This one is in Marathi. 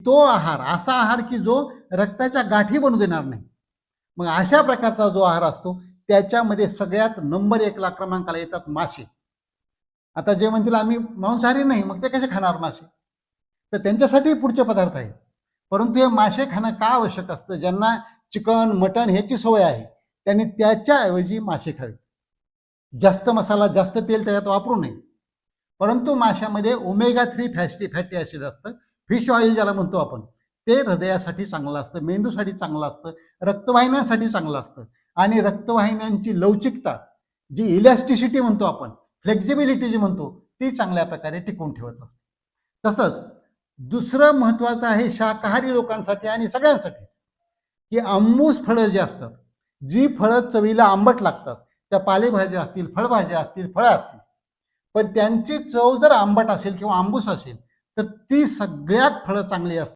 तो आहार असा आहार की जो रक्ताच्या गाठी बनू देणार नाही. मग अशा प्रकारचा जो आहार असतो त्याच्यामध्ये सगळ्यात नंबर 1ला क्रमांकाला येतात मासे. आता जे म्हणतील आम्ही मांसाहारी नाही, मग ते कसे खाणार मासे? तर त्यांच्यासाठी पुढचे पदार्थ आहेत. परंतु हे मासे खाणं का आवश्यक असतं? ज्यांना चिकन मटण ह्याची सवय आहे त्यांनी त्याच्याऐवजी मासे खावे. जास्त मसाला जास्त तेल त्याच्यात वापरू नये. परंतु माशामध्ये ओमेगा 3 फॅटी ॲसिड असतं. फिश ऑइल ज्याला म्हणतो आपण, ते हृदयासाठी चांगलं असतं, मेंदूसाठी चांगलं असतं, रक्तवाहिन्यांसाठी चांगलं असतं आणि रक्तवाहिन्यांची लवचिकता जी इलॅस्टिसिटी म्हणतो आपण, फ्लेक्झिबिलिटी जी म्हणतो, ती चांगल्या प्रकारे टिकवून ठेवत असते. तसंच दुसरं महत्त्वाचं आहे शाकाहारी लोकांसाठी आणि सगळ्यांसाठीच, की आंबूस फळं जी असतात, जी फळं चवीला आंबट लागतात, त्या पालेभाज्या असतील, फळभाज्या असतील, फळं असतील, पण त्यांची चव जर आंबट असेल किंवा आंबूस असेल तर ती सगळ्यात फळं चांगली असतात.